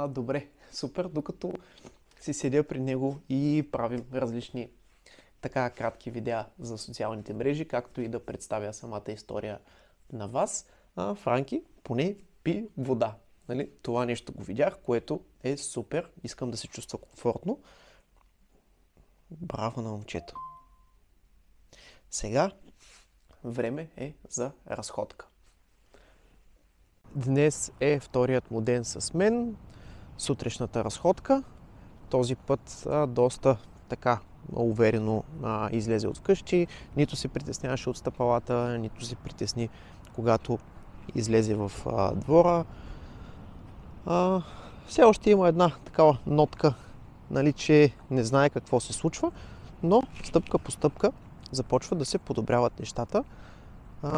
Добре, супер, докато си седя при него и правим различни така кратки видеа за социалните мрежи, както и да представя самата история на вас. Франки поне пи вода. Нали? Това нещо го видях, което е супер. Искам да се чувства комфортно. Браво на момчето. Сега време е за разходка. Днес е вторият му ден с мен. Сутрешната разходка. Този път доста така уверено излезе от вкъщи. Нито се притесняваше от стъпалата, нито се притесни, когато излезе в двора. Все още има една такава нотка, нали, че не знае какво се случва, но стъпка по стъпка започва да се подобряват нещата.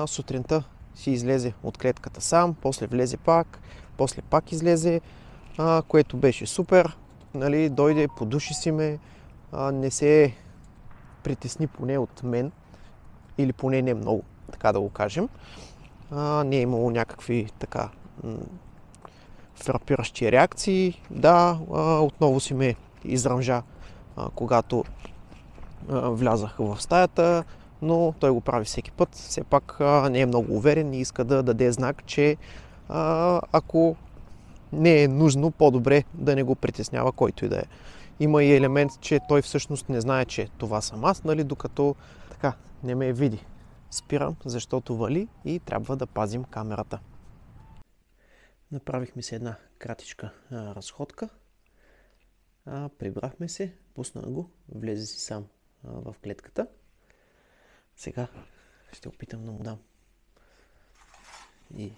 Сутринта си излезе от клетката сам, после влезе пак, после пак излезе, което беше супер. Нали, дойде, подуши си ме, не се притесни поне от мен, или поне не много, така да го кажем. Не е имало някакви така фрапиращи реакции. Да, отново си ме изръмжа, когато влязах в стаята, но той го прави всеки път. Все пак не е много уверен и иска да даде знак, че ако не е нужно, по-добре да не го притеснява който и да е. Има и елемент, че той всъщност не знае, че това съм аз, нали, докато така не ме види. Спирам, защото вали и трябва да пазим камерата. Направихме се една кратичка разходка. Прибрахме се, пусна го, влезе си сам в клетката. Сега ще опитам да му дам и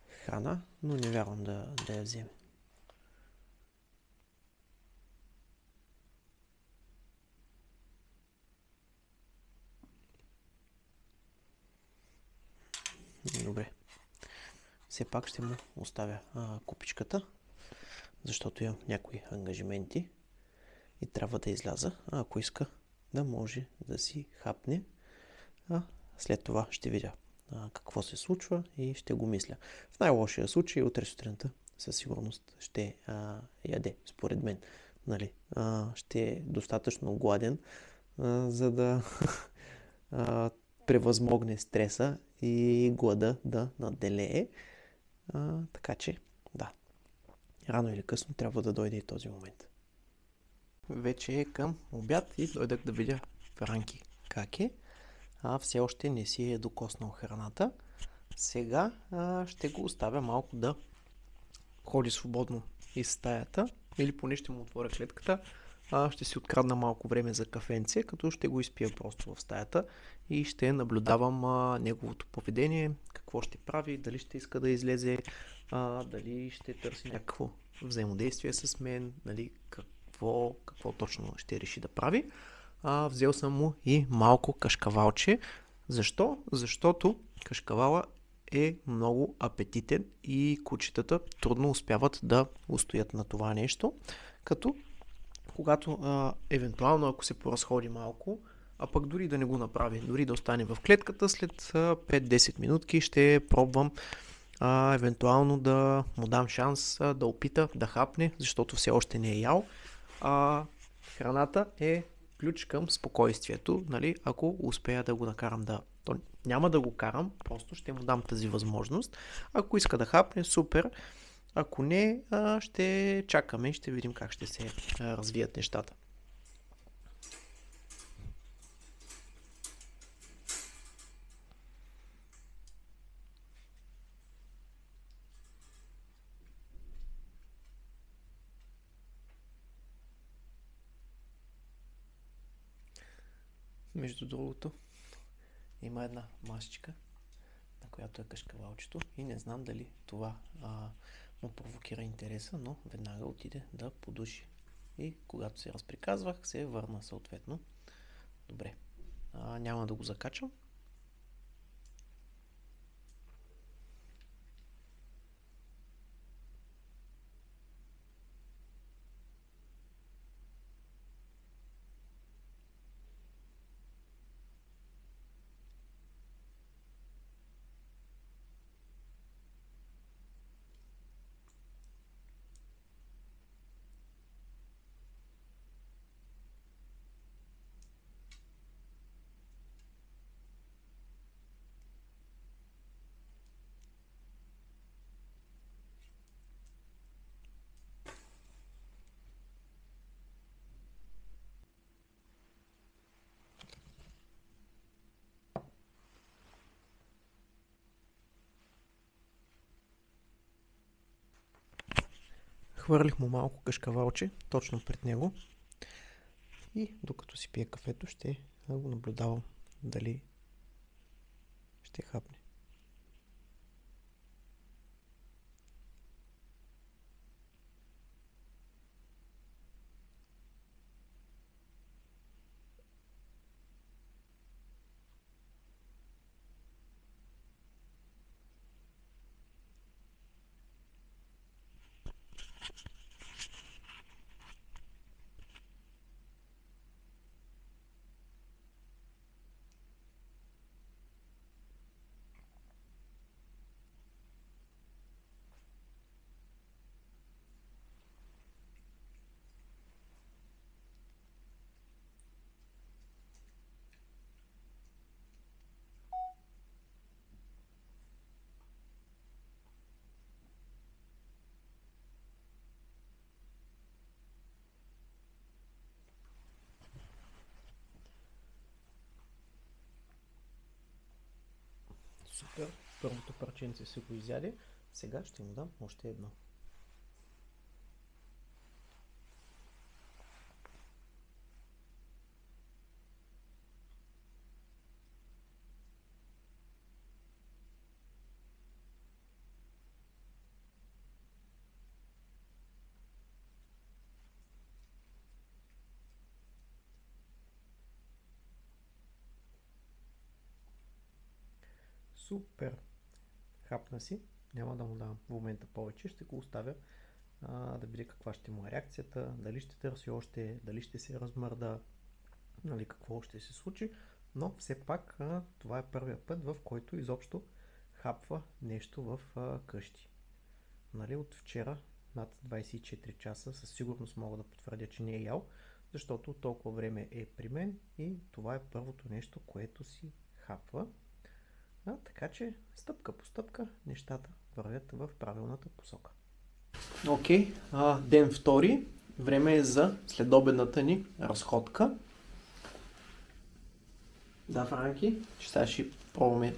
храна, но не вярвам да я вземе. Добре. Все пак ще му оставя купичката, защото имам някои ангажименти и трябва да изляза. Ако иска, да може да си хапне. След това ще видя какво се случва и ще го мисля. В най-лошия случай утре сутринта със сигурност ще яде, според мен. Нали? Ще е достатъчно гладен, за да превъзмогне стреса и глада да надделее. Така че, да, рано или късно трябва да дойде и този момент. Вече е към обяд и дойдах да видя Франки как е. Все още не си е докоснал храната. Сега ще го оставя малко да ходи свободно из стаята, или поне ще му отворя клетката. Ще си открадна малко време за кафенце, като ще го изпия просто в стаята и ще наблюдавам неговото поведение, какво ще прави, дали ще иска да излезе, дали ще търси някакво взаимодействие с мен, нали, какво точно ще реши да прави. Взел съм му и малко кашкавалче. Защо? Защото кашкавала е много апетитен и кучетата трудно успяват да устоят на това нещо. Като когато евентуално ако се поразходи малко, а пък дори да не го направи, дори да остане в клетката, след 5-10 минутки ще пробвам евентуално да му дам шанс да опита да хапне, защото все още не е ял. Храната е ключ към спокойствието, нали? Ако успея да го накарам То няма да го карам, просто ще му дам тази възможност. Ако иска да хапне, супер. Ако не, ще чакаме и ще видим как ще се развият нещата. Между другото, има една масичка, на която е кашкавалчето и не знам дали това му провокира интереса, но веднага отиде да подуши. И когато се разприказвах, се върна съответно. Добре, няма да го закачам. Хвърлих му малко кашкавалче точно пред него и докато си пие кафето ще го наблюдавам дали ще хапне. Супер, първото парченце се го изяде. Сега ще му дам още едно. Супер! Хапна си. Няма да му давам в момента повече. Ще го оставя да видя каква ще му е реакцията, дали ще търси още, дали ще се размърда, нали, какво ще се случи. Но все пак това е първият път, в който изобщо хапва нещо в къщи. Нали, от вчера над 24 часа със сигурност мога да потвърдя, че не е ял, защото толкова време е при мен и това е първото нещо, което си хапва. Така че стъпка по стъпка нещата вървят в правилната посока. Окей, ден втори. Време е за следобедната ни разходка. Да, Франки, сега ще пробваме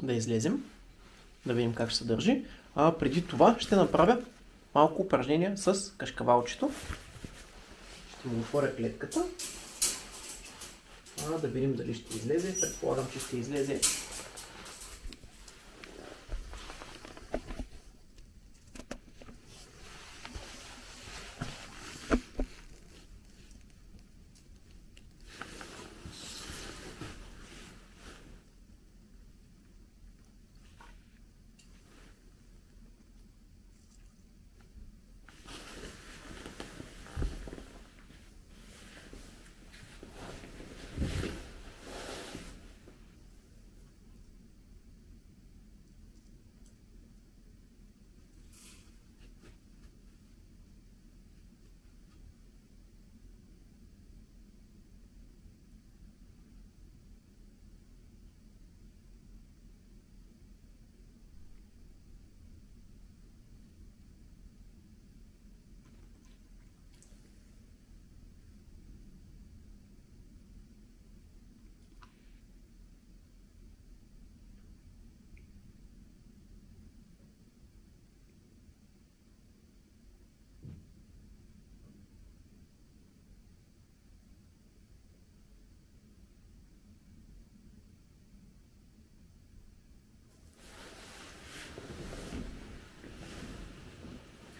да излезем, да видим как ще се държи. Преди това ще направя малко упражнения с кашкавалчето. Ще му отворя клетката. Да видим дали ще излезе. Предполагам, че ще излезе.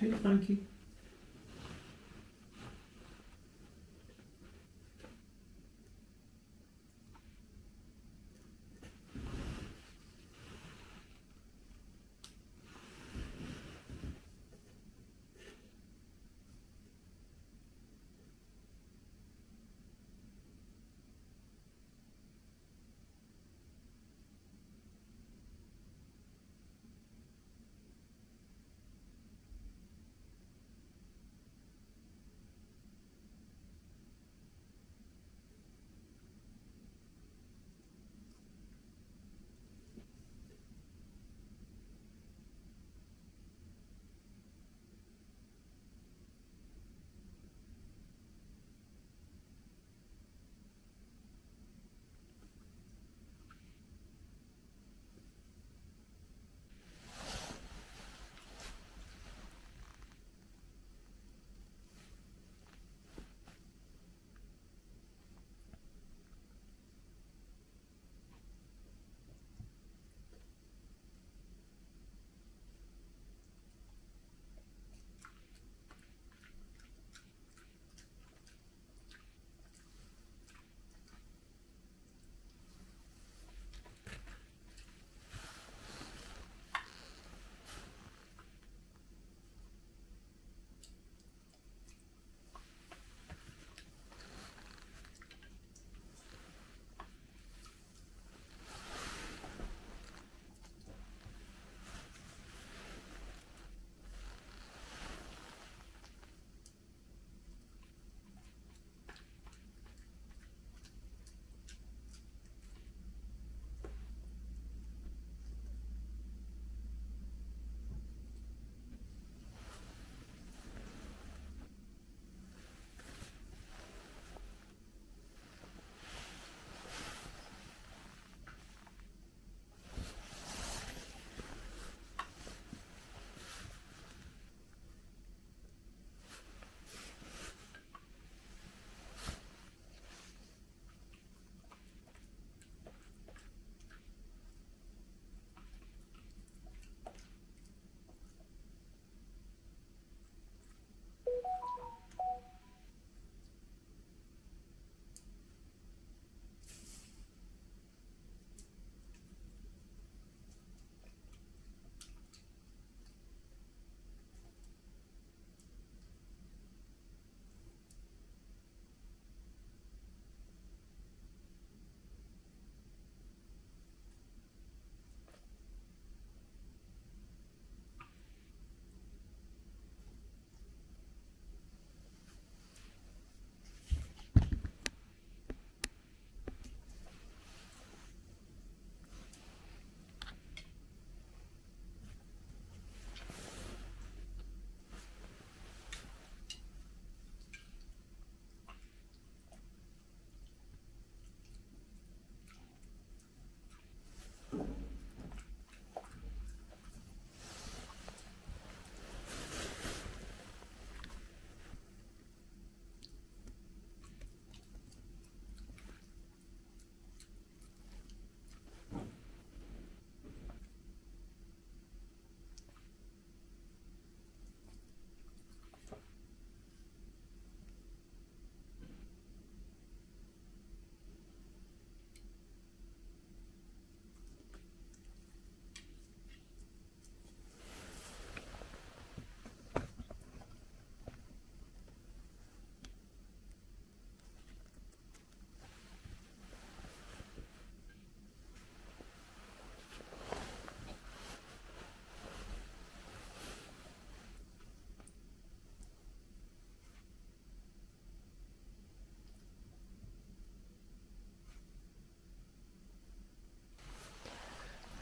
Hej Frankie.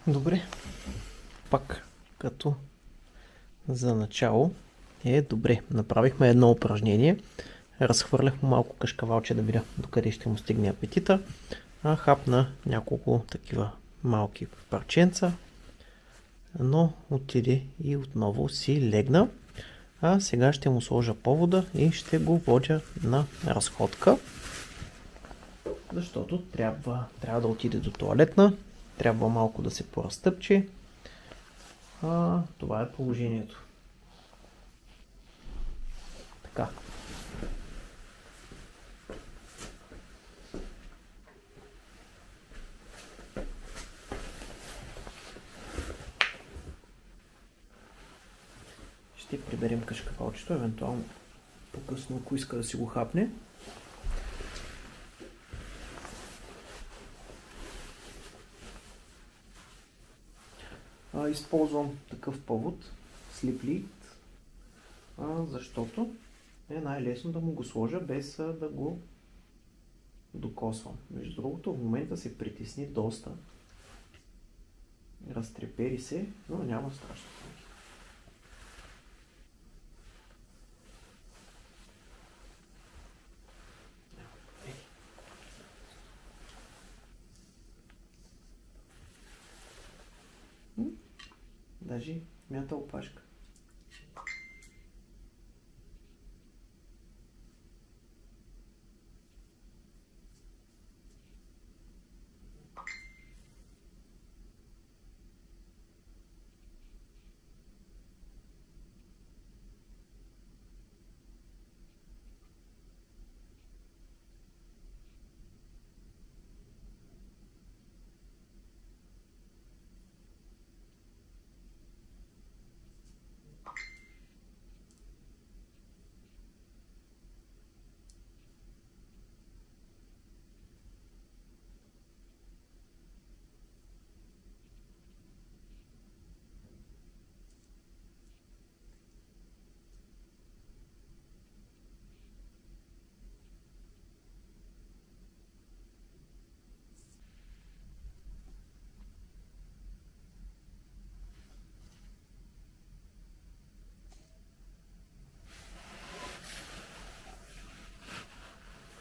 Добре, пак като за начало е добре. Направихме едно упражнение, разхвърляхме малко кашкавалче да видя докъде ще му стигне апетита, хапна няколко такива малки парченца, но отиде и отново си легна. А сега ще му сложа повода и ще го водя на разходка, защото трябва да отиде до тоалетна, трябва малко да се поразтъпче. Това е положението. Така. Ще приберем кашкавалчето, евентуално по-късно, ако иска да си го хапне. Използвам такъв повод, Sleep Lead, защото е най-лесно да му го сложа без да го докосвам. Между другото, в момента се притесни доста, разтрепери се, но няма страшно. Даже мята опашка.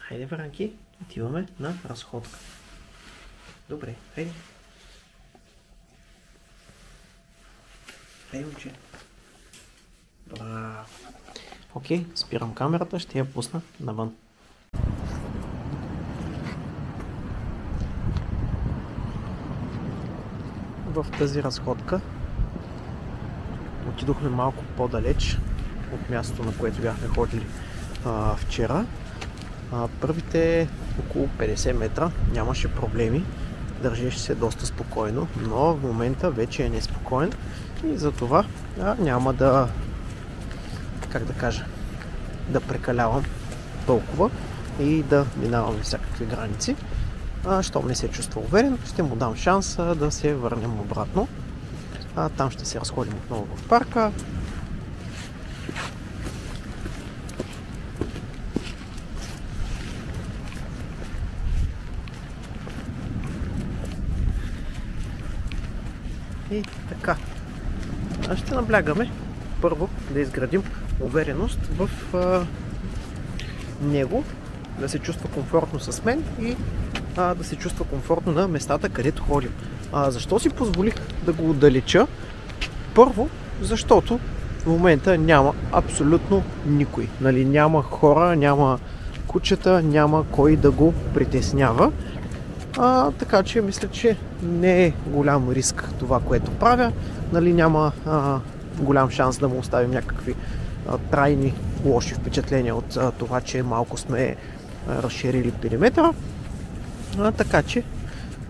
Хайде, Вранки, отиваме на разходка. Добре, хайде. Хайде, момче. Браво. Окей, спирам камерата, ще я пусна навън. В тази разходка отидохме малко по-далеч от мястото, на което бяхме ходили вчера. Първите около 50 метра нямаше проблеми, държеше се доста спокойно, но в момента вече е неспокоен и затова няма да, как да кажа, да прекалявам толкова и да минавам всякакви граници. Щом не се чувства уверен, ще му дам шанс да се върнем обратно. Там ще се разходим отново в парка. И така, ще наблягаме първо да изградим увереност в него, да се чувства комфортно с мен и да се чувства комфортно на местата, където ходим. Защо си позволих да го отдалеча? Първо, защото в момента няма абсолютно никой. Нали, няма хора, няма кучета, няма кой да го притеснява. Така че мисля, че не е голям риск това, което правя. Нали, няма голям шанс да му оставим някакви трайни лоши впечатления от това, че малко сме разширили периметъра. Така че,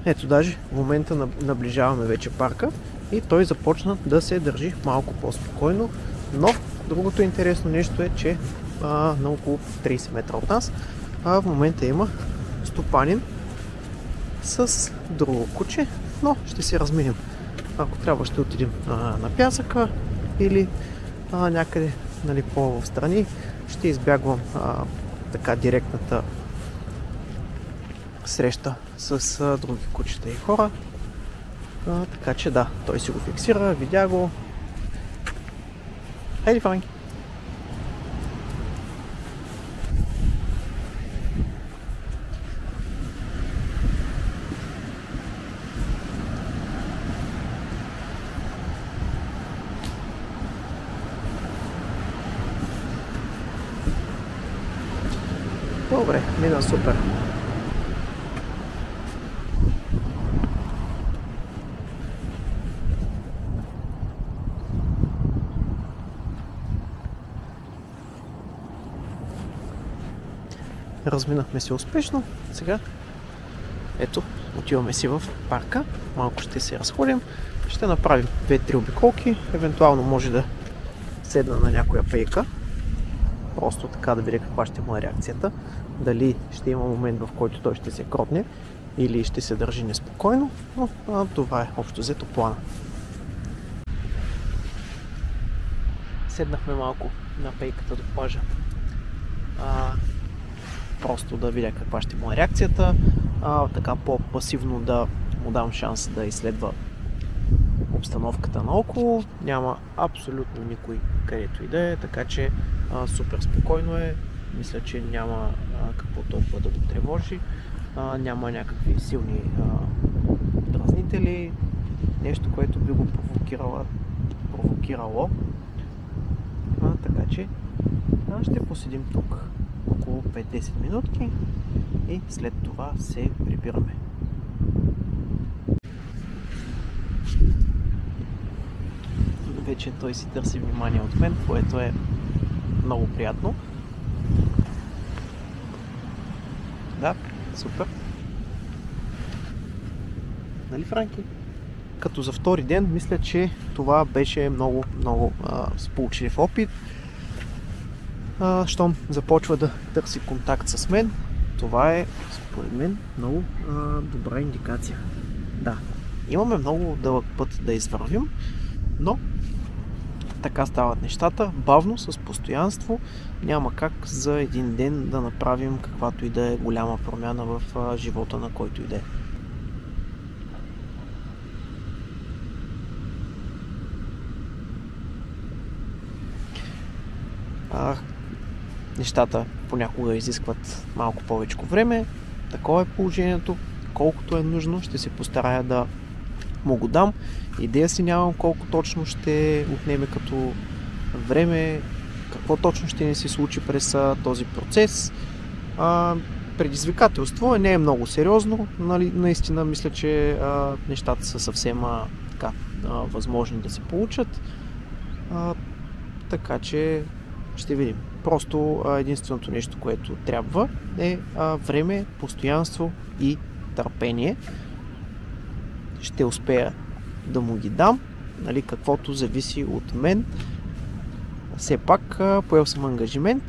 ето даже в момента наближаваме вече парка и той започна да се държи малко по-спокойно. Но другото интересно нещо е, че на около 30 метра от нас в момента има стопанин с друго куче, но ще се разминем. Ако трябва, ще отидем на пясъка или някъде, нали, по-встрани. Ще избягвам така директната среща с други кучета и хора. Така че да, той си го фиксира, видя го. Хайде, Франки! Добре, мина супер. Разминахме се успешно. Сега, ето, отиваме си в парка. Малко ще се разходим. Ще направим 2-3 обиколки. Евентуално може да седна на някоя пейка. Просто така да видя каква ще му е реакцията. Дали ще има момент, в който той ще се кротне или ще се държи неспокойно. Но това е общо взето плана. Седнахме малко на пейката до плажа. Просто да видя каква ще му е реакцията. Така по-пасивно да му дам шанс да изследва обстановката наоколо. Няма абсолютно никой където и да е, така че супер спокойно е. Мисля, че няма какво толкова да го тревожи. Няма някакви силни дразнители. Нещо, което би го провокирало. Така че ще поседим тук около 5-10 минутки и след това се прибираме. Вече той си търси внимание от мен, което е много приятно. Да, супер. Нали, Франки? Като за втори ден, мисля, че това беше много сполучлив опит. Щом започва да търси контакт с мен, това е, според мен, много добра индикация. Да, имаме много дълъг път да извървим, но така стават нещата, бавно, с постоянство. Няма как за един ден да направим каквато и да е голяма промяна в живота на който и да е. Нещата понякога изискват малко повече време. Такова е положението. Колкото е нужно, ще се постарая да му го дам. Идея си нямам колко точно ще отнеме като време, какво точно ще ни се случи през този процес. Предизвикателство не е много сериозно. Нали, наистина мисля, че нещата са съвсем възможни да се получат. Така че ще видим. Просто единственото нещо, което трябва е време, постоянство и търпение. Ще успея да му ги дам, нали, каквото зависи от мен. Все пак поел съм ангажимент.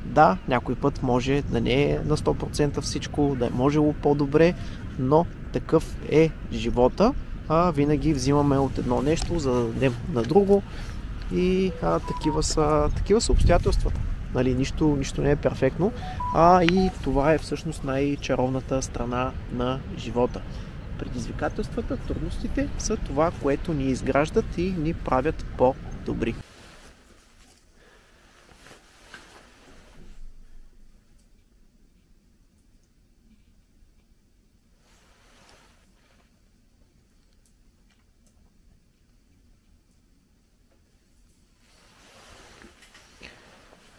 Да, някой път може да не е на 100% всичко, да е можело по-добре, но такъв е живота. Винаги взимаме от едно нещо, за да дадем на друго. И такива са обстоятелствата. Нали, нищо не е перфектно, и това е всъщност най-чаровната страна на живота. Предизвикателствата, трудностите са това, което ни изграждат и ни правят по-добри.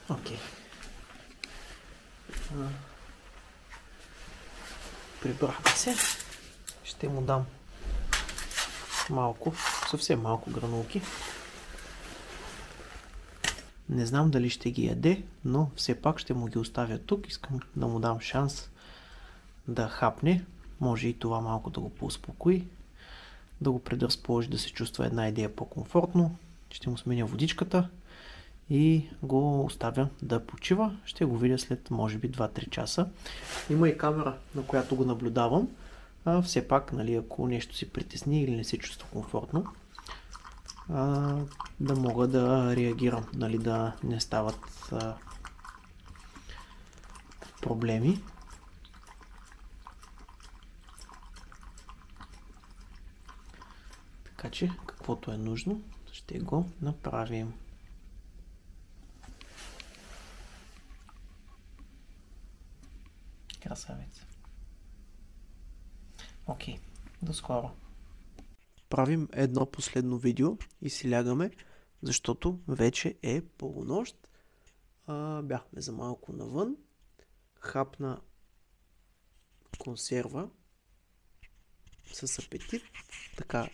Окей. Прибрахме се. Ще му дам съвсем малко гранулки. Не знам дали ще ги яде, но все пак ще му ги оставя тук. Искам да му дам шанс да хапне. Може и това малко да го поуспокои, да го предразположи да се чувства една идея по-комфортно. Ще му сменя водичката и го оставя да почива. Ще го видя след може би 2-3 часа. Има и камера, на която го наблюдавам. Все пак, нали, ако нещо си притесни или не се чувства комфортно, да мога да реагирам, нали, да не стават проблеми. Така че, каквото е нужно, ще го направим. Красавец. Окей, до скоро. Правим едно последно видео и си лягаме, защото вече е полунощ. Бяхме за малко навън. Хапна консерва с апетит. Така,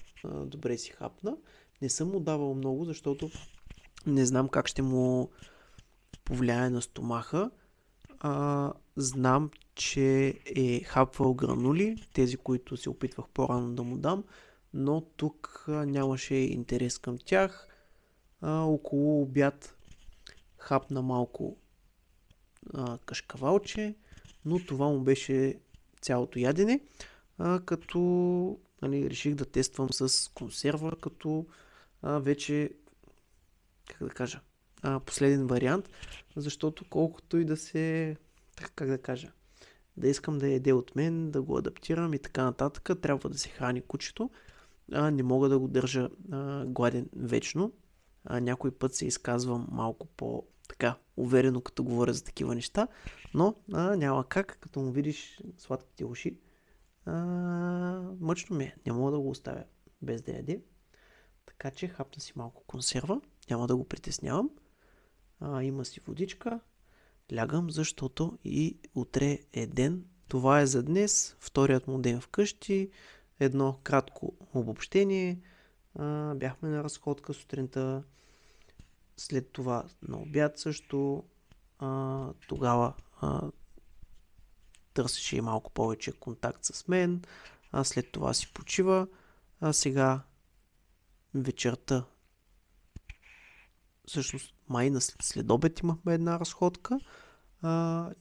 добре си хапна. Не съм му давал много, защото не знам как ще му повлияе на стомаха. Знам, че е хапвал гранули, тези, които се опитвах по-рано да му дам, но тук нямаше интерес към тях. Около обяд хапна малко кашкавалче, но това му беше цялото ядене, като реших да тествам с консерва, като вече, как да кажа, последен вариант, защото колкото и да се, как да кажа, да искам да яде от мен, да го адаптирам и така нататък, трябва да се храни кучето. Не мога да го държа гладен вечно. Някой път се изказвам малко по-така уверено, като говоря за такива неща, но няма как, като му видиш сладките уши. Мъчно ми е, не мога да го оставя без да яде. Така че хапна си малко консерва, няма да го притеснявам. Има си водичка. Лягам, защото и утре е ден. Това е за днес, вторият му ден вкъщи. Едно кратко обобщение. Бяхме на разходка сутринта. След това на обяд също. Тогава търсеше и малко повече контакт с мен. След това си почива. Сега вечерта, всъщност май на следобед имахме една разходка.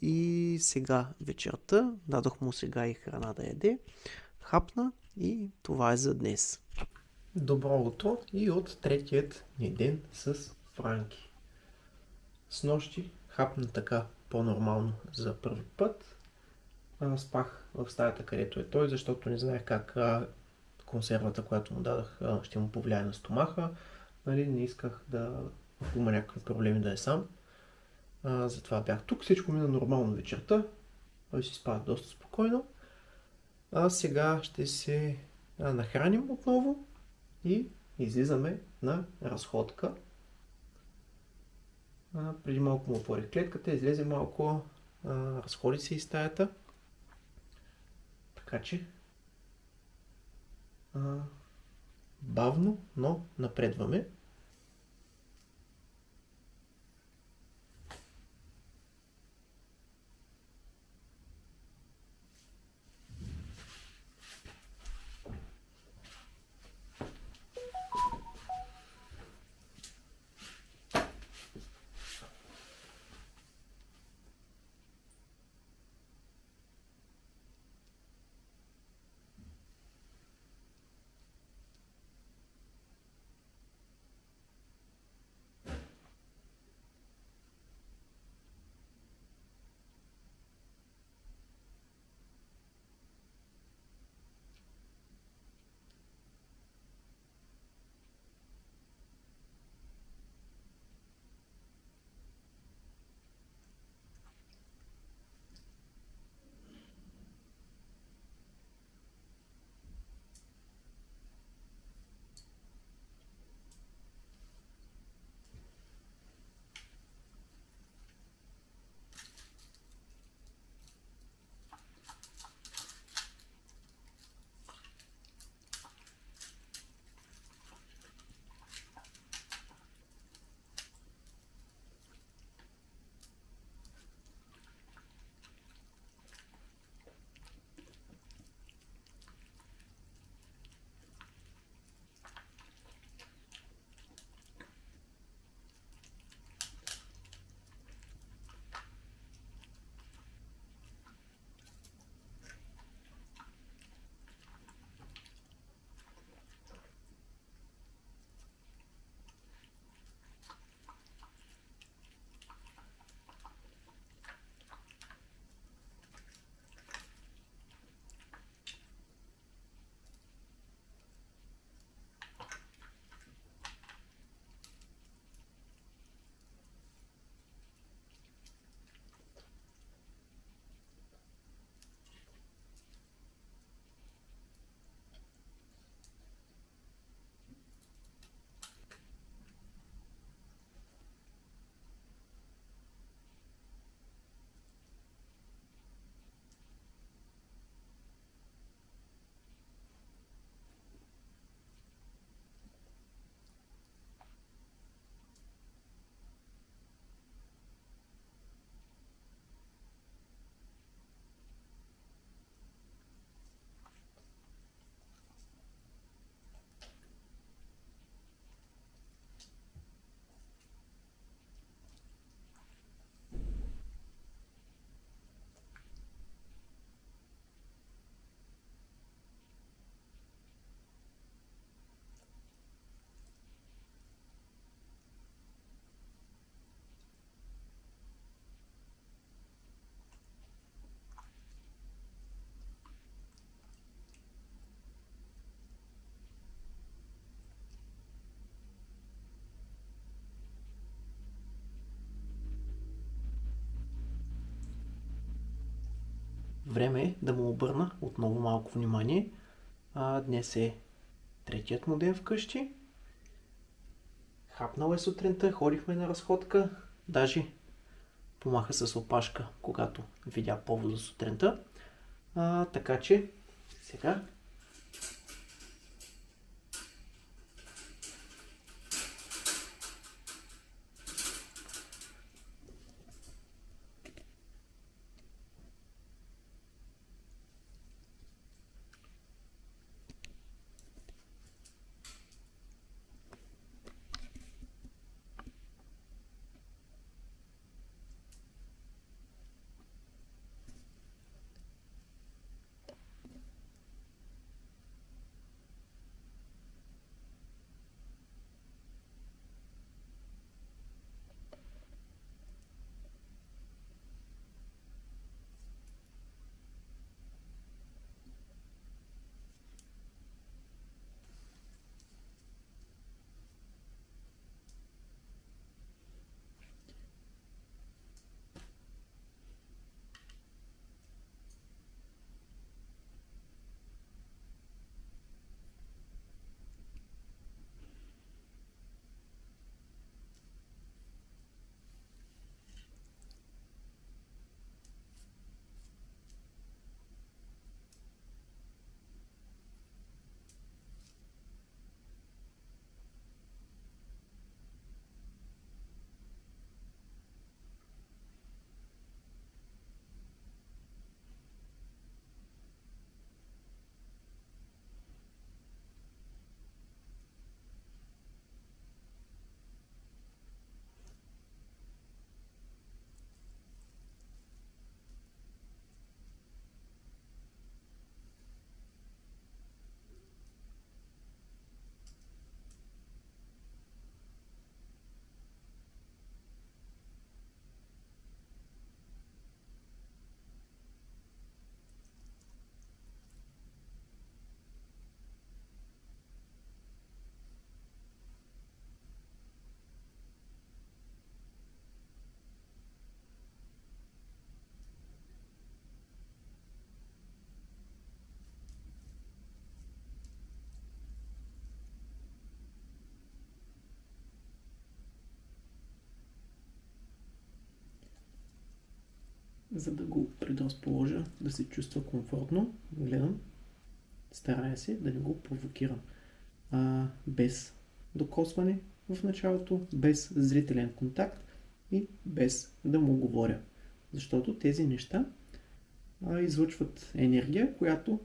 И сега вечерта дадох му сега и храна да яде. Хапна и това е за днес. Добро утро и от третият ни ден с Франки. Снощи хапна така по-нормално за първи път. Спах в стаята, където е той, защото не знаех как консервата, която му дадах, ще му повлияе на стомаха. Не исках да има някакви проблеми да е сам. Затова бях тук. Всичко мина нормално вечерта. Той си спава доста спокойно. Сега ще се нахраним отново и излизаме на разходка. Преди малко му отворих клетката, излезе малко, разходи се из стаята. Така че бавно, но напредваме. Време е да му обърна отново малко внимание. Днес е третият му ден вкъщи. Хапнал е сутринта, ходихме на разходка. Даже помаха с опашка, когато видя повод за сутринта. Така че сега за да го предразположа да се чувства комфортно, гледам, старая се да не го провокирам. Без докосване в началото, без зрителен контакт и без да му говоря. Защото тези неща излъчват енергия, която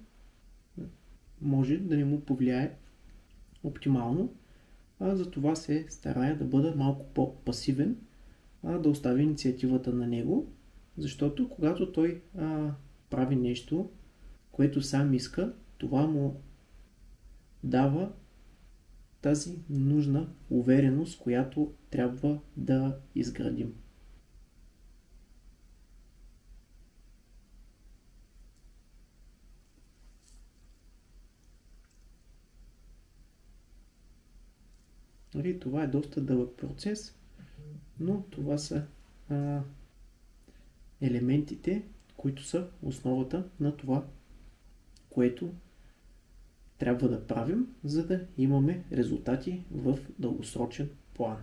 може да не му повлияе оптимално. Затова се старая да бъда малко по-пасивен, да оставя инициативата на него. Защото когато той прави нещо, което сам иска, това му дава тази нужна увереност, която трябва да изградим. Това е доста дълъг процес, но това са елементите, които са основата на това, което трябва да правим, за да имаме резултати в дългосрочен план.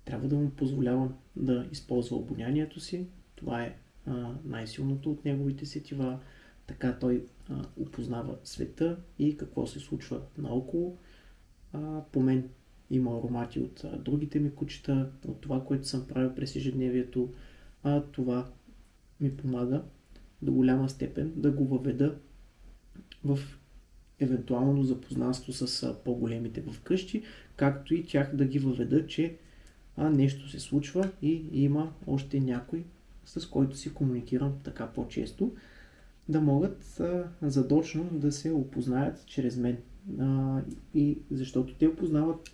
Трябва да му позволявам да използва обонянието си. Това е най-силното от неговите сетива. Така той опознава света и какво се случва наоколо. По мен има аромати от другите ми кучета, от това, което съм правил през ежедневието. Това ми помага до голяма степен да го въведа в евентуално запознанство с по-големите вкъщи, както и тях да ги въведа, че нещо се случва и има още някой, с който си комуникирам така по-често, да могат задочно да се опознаят чрез мен. И защото те опознават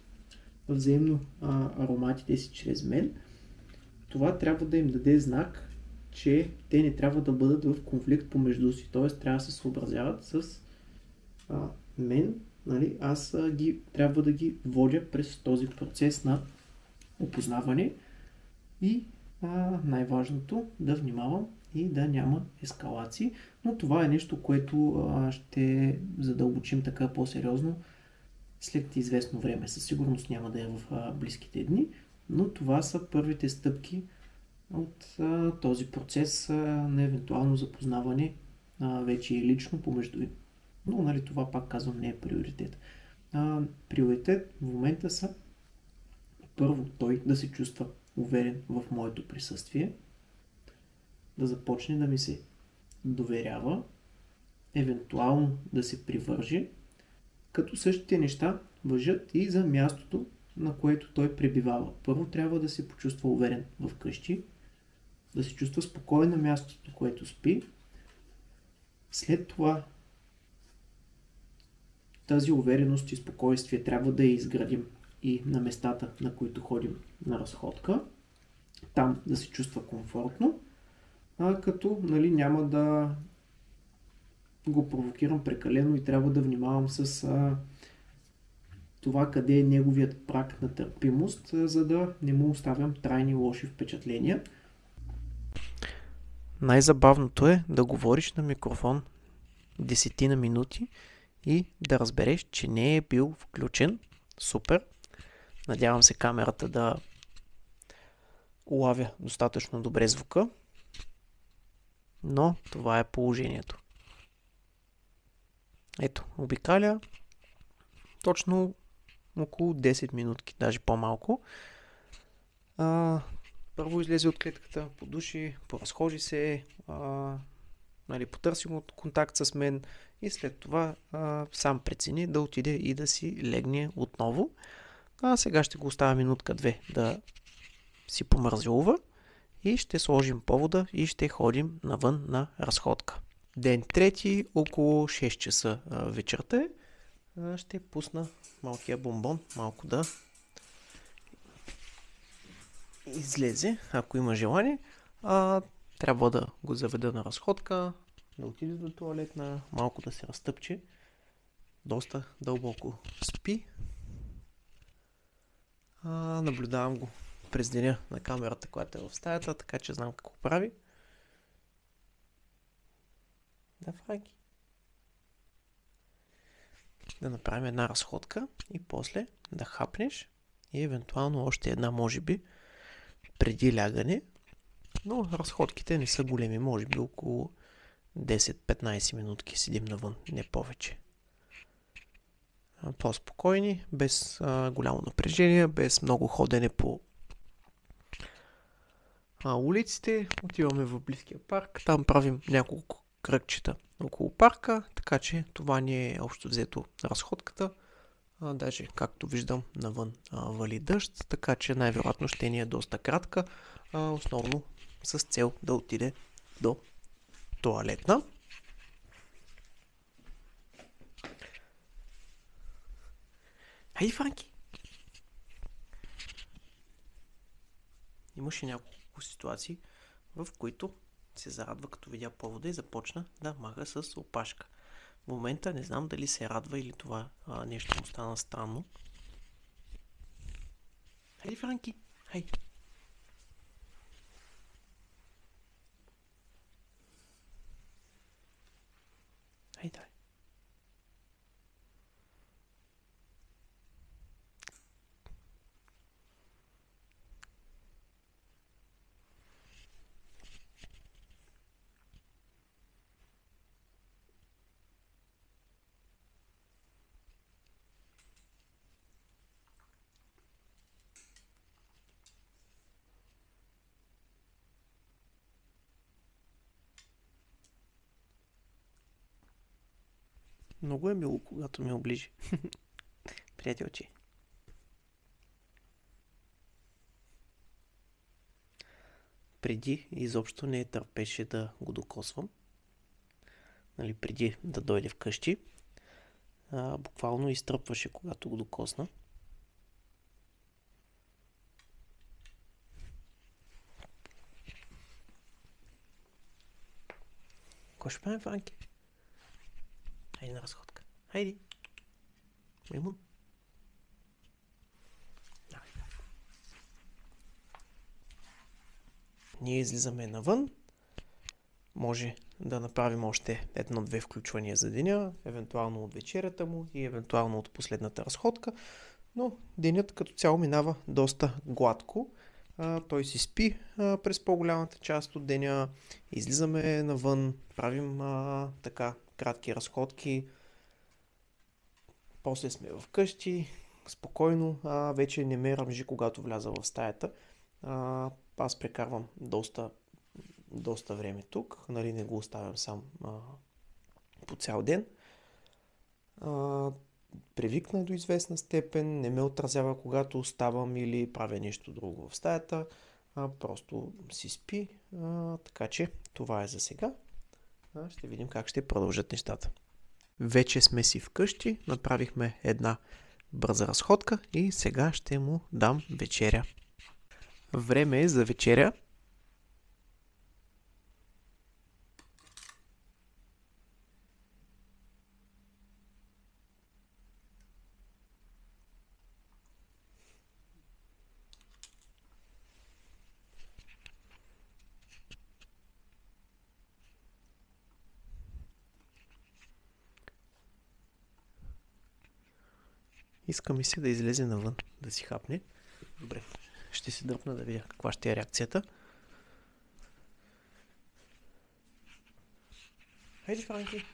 взаимно ароматите си чрез мен, това трябва да им даде знак, че те не трябва да бъдат в конфликт помежду си, т.е. трябва да се съобразяват с мен нали, аз трябва да ги водя през този процес на опознаване и най-важното да внимавам и да няма ескалации, но това е нещо, което ще задълбочим така по-сериозно след известно време. Със сигурност няма да е в близките дни, но това са първите стъпки от този процес на евентуално запознаване вече и лично помежду им. Но нали, това пак казвам не е приоритет. Приоритет в момента са първо той да се чувства уверен в моето присъствие, да започне да ми се доверява, евентуално да се привърже, като същите неща важат и за мястото, на което той пребивава. Първо трябва да се почувства уверен в къщи, да се чувства спокоен на мястото, на което спи. След това тази увереност и спокойствие трябва да я изградим и на местата, на които ходим на разходка. Там да се чувства комфортно, като нали, няма да го провокирам прекалено и трябва да внимавам с това къде е неговият праг на търпимост, за да не му оставям трайни лоши впечатления. Най-забавното е да говориш на микрофон 10 на минути и да разбереш, че не е бил включен. Супер! Надявам се камерата да улавя достатъчно добре звука, но това е положението. Ето, обикаля точно около 10 минутки, даже по-малко. Първо излезе от клетката, подуши, поразхожи се, нали, потърси контакт с мен и след това сам прецени да отиде и да си легне отново. Сега ще го оставя минутка-две да си помързелува и ще сложим повода и ще ходим навън на разходка. Ден трети, около 6 часа вечерта ще пусна малкия бомбон малко да излезе, ако има желание. Трябва да го заведа на разходка, да отиде до тоалетна, малко да се разтъпче. Доста дълбоко спи. Наблюдавам го през деня на камерата, която е в стаята, така че знам какво прави. Да, Франки. Да направим една разходка и после да хапнеш и евентуално още една, може би, преди лягане. Но разходките не са големи, може би около 10-15 минутки седим навън, не повече. По-спокойни, без голямо напрежение, без много ходене по улиците. Отиваме в близкия парк, там правим няколко кръгчета около парка, така че това ни е общо взето разходката. Даже, както виждам, навън вали дъжд, така че най-вероятно ще ни е доста кратка, основно с цел да отиде до тоалетна. Хайде, Франки! Имаше няколко ситуации, в които се зарадва като видя повода и започна да маха с опашка. В момента не знам дали се радва или това нещо му стана странно. Хайде, Франки! Хайде! Хайде, давай! Много е мило, когато ме оближи. Приятелче. Преди изобщо не търпеше да го докосвам. Нали, преди да дойде вкъщи. Буквално изтръпваше, когато го докосна. Какво ще правим, Франки? Хайде на разходка. Хайде. Маймун. Ние излизаме навън. Може да направим още едно-две включвания за деня, евентуално от вечерята му и евентуално от последната разходка, но денят като цяло минава доста гладко. Той си спи през по-голямата част от деня, излизаме навън, правим така кратки разходки, после сме вкъщи, спокойно, вече не ме ръмжи, когато вляза в стаята. Аз прекарвам доста време тук, нали, не го оставям сам по цял ден. Привикна до известна степен, не ме отразява когато оставам или правя нещо друго в стаята, просто си спи, така че това е за сега. Ще видим как ще продължат нещата. Вече сме си вкъщи, направихме една бърза разходка и сега ще му дам вечеря. Време е за вечеря. Иска ми се да излезе навън, да си хапне. Добре, ще си дръпна да видя каква ще е реакцията. Хайде, Франки!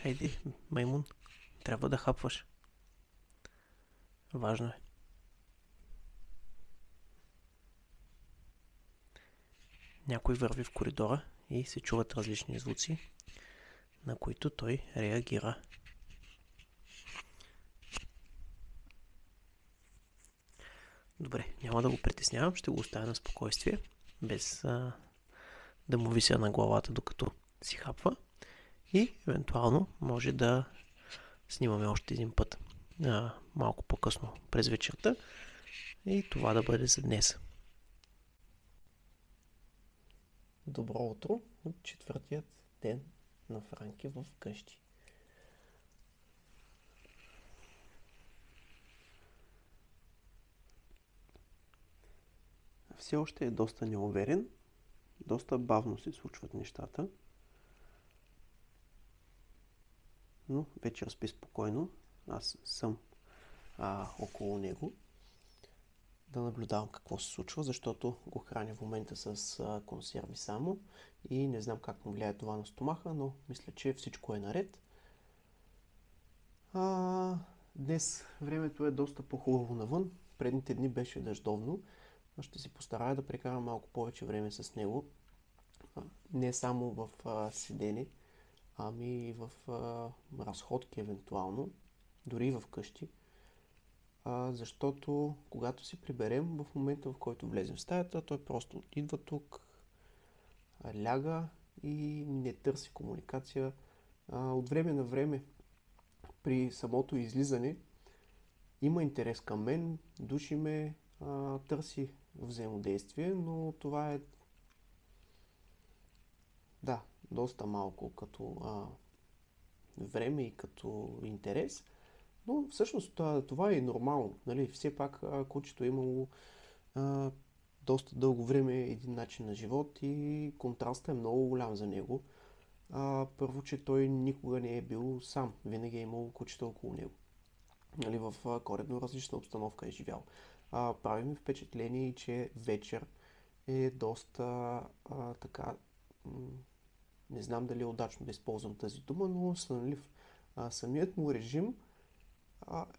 Хайде, Маймун, трябва да хапваш. Важно е. Някой върви в коридора и се чуват различни звуци, на които той реагира. Добре, няма да го притеснявам, ще го оставя на спокойствие, без да му вися на главата, докато си хапва. И евентуално може да снимаме още един път малко по-късно през вечерта. И това да бъде за днес. Добро утро от четвъртият ден на Франки в къщи. Все още е доста неуверен, доста бавно се случват нещата, но вече спи спокойно. Аз съм около него да наблюдавам какво се случва, защото го храня в момента с консерви само и не знам как му влияе това на стомаха, но мисля, че всичко е наред. Днес времето е доста по-хубаво навън. Предните дни беше дъждовно. Ще се постарая да прекарам малко повече време с него. Не само в седене, ами и в разходки евентуално. дори и вкъщи, защото когато си приберем, в момента в който влезем в стаята, той просто идва тук, ляга и не търси комуникация. От време на време при самото излизане има интерес към мен, души ме, търси взаимодействие, но това е доста малко като време и като интерес. Но всъщност това е нормално. Нали? Все пак кучето е имало доста дълго време един начин на живот и контрастът е много голям за него. Първо, че той никога не е бил сам. Винаги е имал кучета около него. Нали, в коренно различна обстановка е живял. Прави ми впечатление и че вечер е доста така... не знам дали е удачно да използвам тази дума, но сънлив. Самият му режим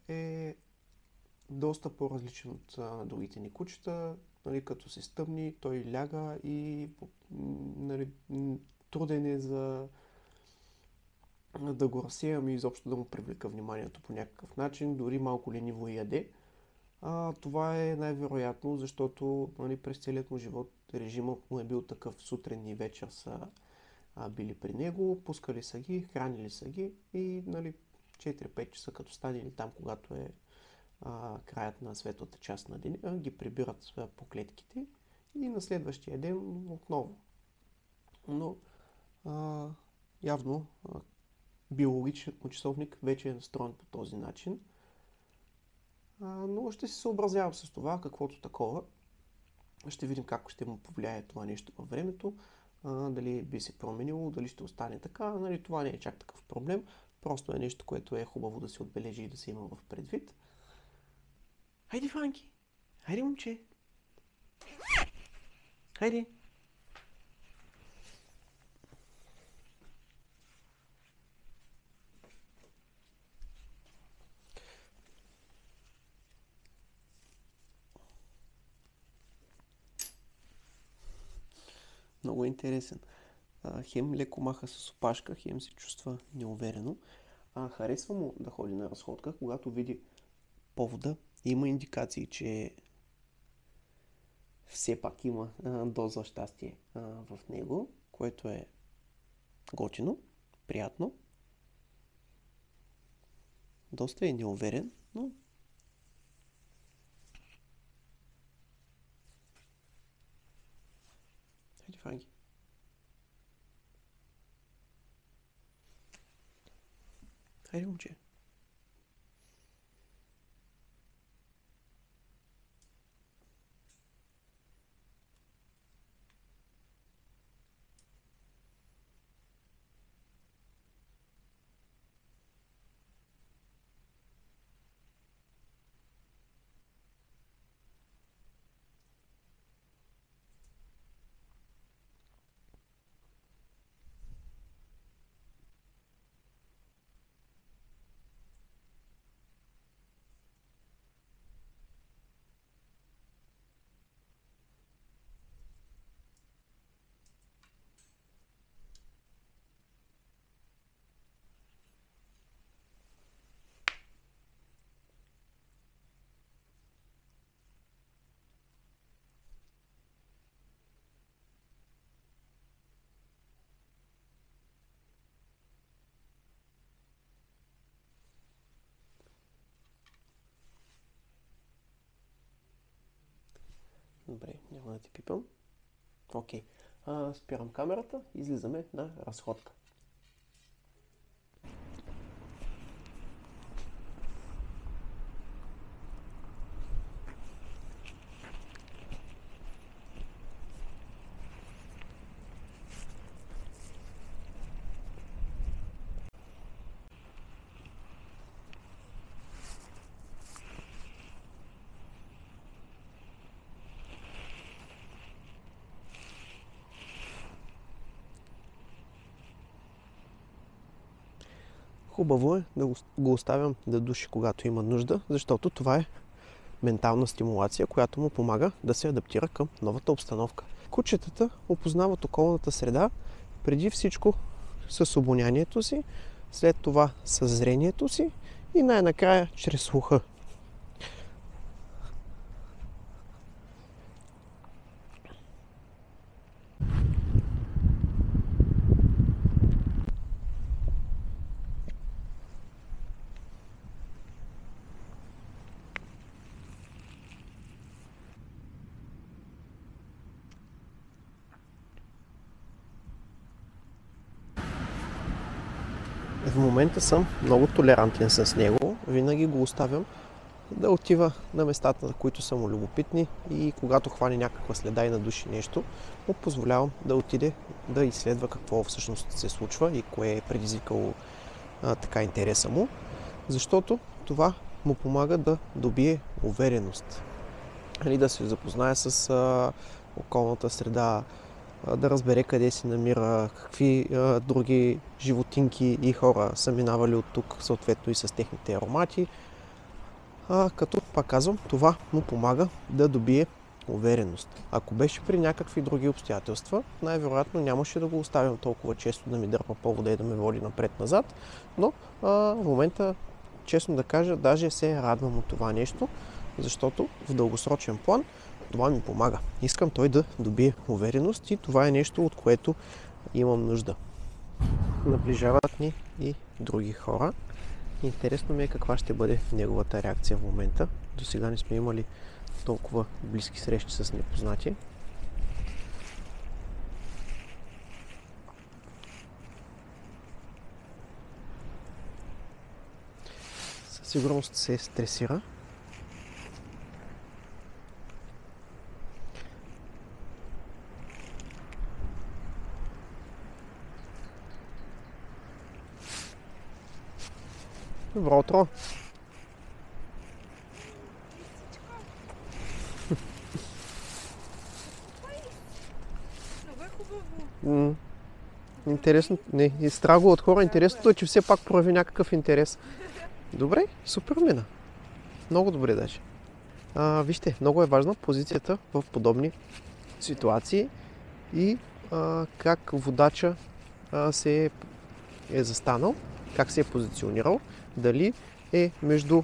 е доста по-различен от другите ни кучета. Нали, като се стъмни, той ляга и нали, труден е за да го разсеям и изобщо да му привлека вниманието по някакъв начин, дори малко лениво яде. Това е най-вероятно, защото нали, през целият му живот режимът му е бил такъв. Сутрин и вечер са били при него, пускали са ги, хранили са ги и нали, 4-5 часа като стане или там, когато е краят на светлата част на деня, ги прибират по клетките и на следващия ден отново. Но явно биологичният му часовник вече е настроен по този начин. Но ще се съобразявам с това, каквото такова. Ще видим как ще му повлияе това нещо във времето. Дали би се променило, дали ще остане така. Нали, това не е чак такъв проблем. Просто е нещо, което е хубаво да се отбележи и да се има в предвид. Хайде, Фанки! Хайде, момче! Хайде! Много интересен. Хем леко маха с опашка, хем се чувства неуверено. Харесва му да ходи на разходка, когато види повода. Има индикации, че все пак има доза щастие в него, което е готино, приятно. Доста е неуверен, но хайде, Фанки. Хайде, момче. Добре, няма да ти пипам. Окей. Спирам камерата и излизаме на разходка. Хубаво е да го оставям да души, когато има нужда, защото това е ментална стимулация, която му помага да се адаптира към новата обстановка. Кучетата опознават околната среда преди всичко с обонянието си, след това с зрението си и най-накрая чрез слуха. В момента съм много толерантен с него. Винаги го оставям да отива на местата, на които са му любопитни, и когато хване някаква следа и надуши нещо, му позволявам да отиде да изследва какво всъщност се случва и кое е предизвикало така интереса му, защото това му помага да добие увереност. Или да се запознае с околната среда, да разбере къде се намира, какви други животинки и хора са минавали от тук, съответно и с техните аромати. Като, пак казвам, това му помага да добие увереност. Ако беше при някакви други обстоятелства, най-вероятно нямаше да го оставям толкова често да ми дърпа по вода и да ме води напред-назад, но в момента, честно да кажа, даже се радвам от това нещо, защото в дългосрочен план това ми помага. Искам той да добие увереност и това е нещо, от което имам нужда. Наближават ни и други хора. Интересно ми е каква ще бъде неговата реакция в момента. До сега не сме имали толкова близки срещи с непознати. Със сигурност се стресира. Добро утро! Много е хубаво. Интересно, не, и страго от хора. Интересното е, че все пак прояви някакъв интерес. Добре, супер мина. Много добре даже. Вижте, много е важна позицията в подобни ситуации и как водача се е застанал, как се е позиционирал, дали е между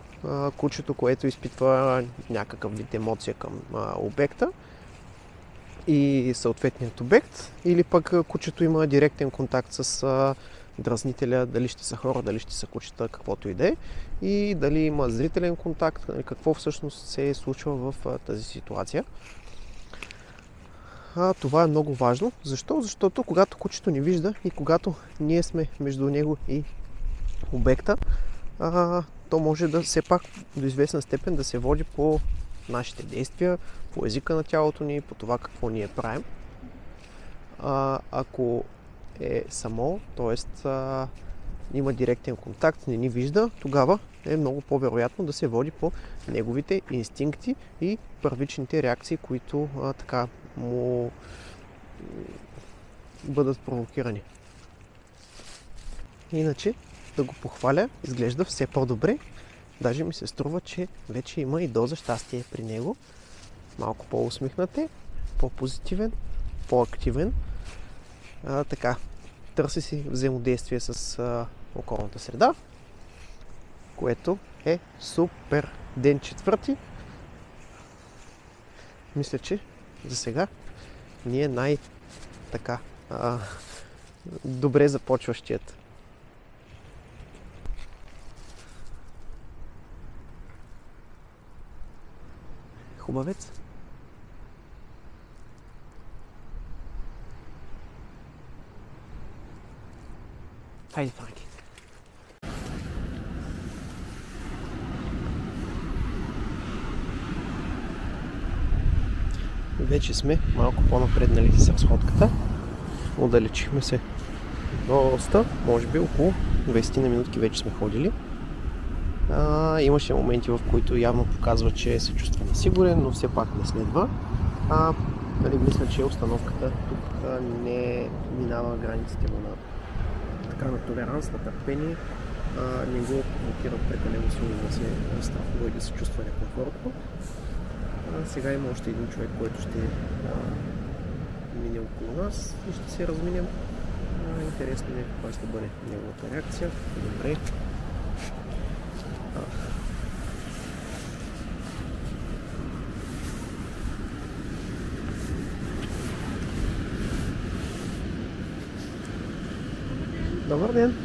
кучето, което изпитва някакъв вид емоция към обекта и съответният обект, или пък кучето има директен контакт с дразнителя, дали ще са хора, дали ще са кучета, каквото и да е, и дали има зрителен контакт, какво всъщност се е случва в тази ситуация. Това е много важно. Защо? Защото когато кучето ни вижда и когато ние сме между него и обекта, то може да все пак до известна степен да се води по нашите действия, по езика на тялото ни, по това какво ние правим. Ако е само, т.е. има директен контакт, не ни вижда, тогава е много по-вероятно да се води по неговите инстинкти и първичните реакции, които така му бъдат провокирани. Иначе, да го похваля, изглежда все по-добре. Даже ми се струва, че вече има и доза щастие при него. Малко по-усмихнат е, по-позитивен, по-активен. Така, търси си взаимодействие с околната среда, което е супер. Ден 4. Мисля, че за сега ни е най-така добре започващият. Хубавец. Хайде, Франки. Вече сме малко по-напреднали с разходката. Отдалечихме се доста, може би около 20 на минутки вече сме ходили. Имаше моменти, в които явно показва, че се чувства несигурен, но все пак не следва. Мисля, че установката тук не минава границите му на толеранс, на търпение. Не го блокира прекалено силно да се страхува и да се чувства некомфортно. Сега има още един човек, който ще мине около нас и ще се разминем. Интересно е каква ще бъде неговата реакция. Добре. Добър ден.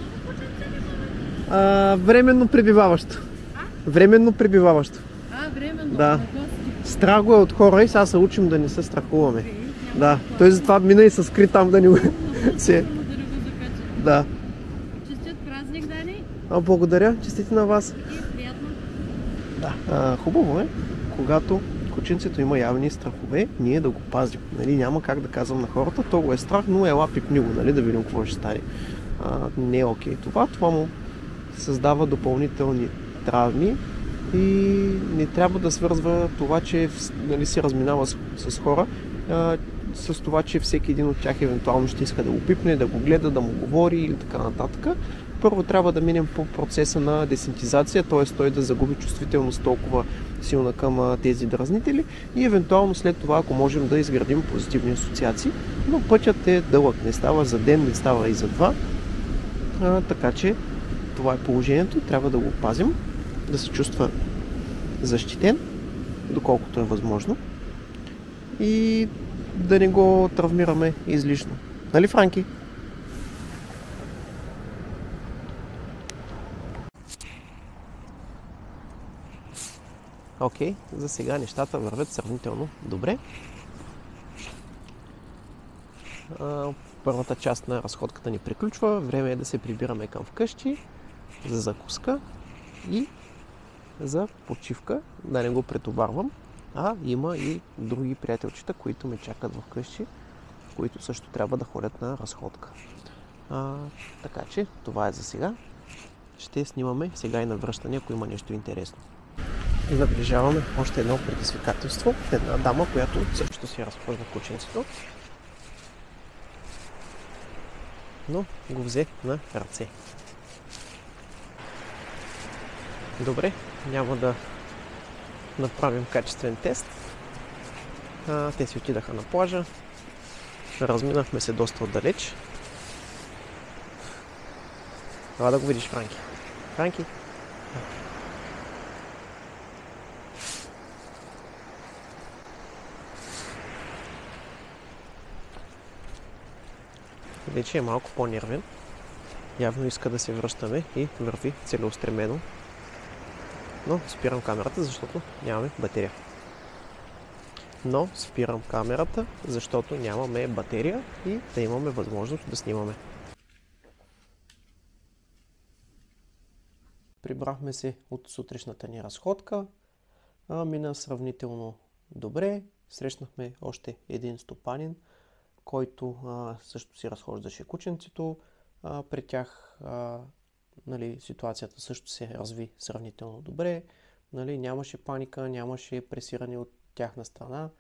Временно пребиваващо. Временно пребиваващо. Временно? Да. Страх го е от хора и сега се учим да не се страхуваме. Да. Той затова мина и се скри там да не го се. Да. Честит празник, Дани. Благодаря. Честити на вас. И приятно. Да. Хубаво е, когато кученцето има явни страхове, ние да го пазим. Нали, няма как да казвам на хората, то го е страх, но ела пипни го, нали, да видим какво ще стане. Не е окей. Това му създава допълнителни травми и не трябва да свързва това, че нали, се разминава с хора, с това, че всеки един от тях евентуално ще иска да го пипне, да го гледа, да му говори или така нататък. Първо трябва да минем по процеса на десенситизация, т.е. той да загуби чувствителност толкова силна към тези дразнители и евентуално след това, ако можем да изградим позитивни асоциации, но пътят е дълъг, не става за ден, не става и за два, така че това е положението, трябва да го пазим, да се чувства защитен, доколкото е възможно и да не го травмираме излишно. Нали, Франки? Окей, за сега нещата вървят сравнително добре. Първата част на разходката ни приключва. Време е да се прибираме към вкъщи за закуска и за почивка, да не го претоварвам. Има и други приятелчета, които ме чакат вкъщи, които също трябва да ходят на разходка. Така че това е за сега. Ще снимаме сега и на връщане, ако има нещо интересно. Наближаваме още едно предизвикателство. Една дама, която също си разхожда кученцето, но го взе на ръце. Добре, няма да направим качествен тест. Те си отидаха на плажа. Разминахме се доста отдалеч. Това да го видиш, Франки. Франки? Вече е малко по-нервен. Явно иска да се връщаме и върви целеустремено. Но спирам камерата, защото нямаме батерия. И да имаме възможност да снимаме. Прибрахме се от сутрешната ни разходка. Мина сравнително добре. Срещнахме още един стопанин, който също си разхождаше кученцето. При тях нали, ситуацията също се разви сравнително добре. Нали, нямаше паника, нямаше пресиране от тяхна страна.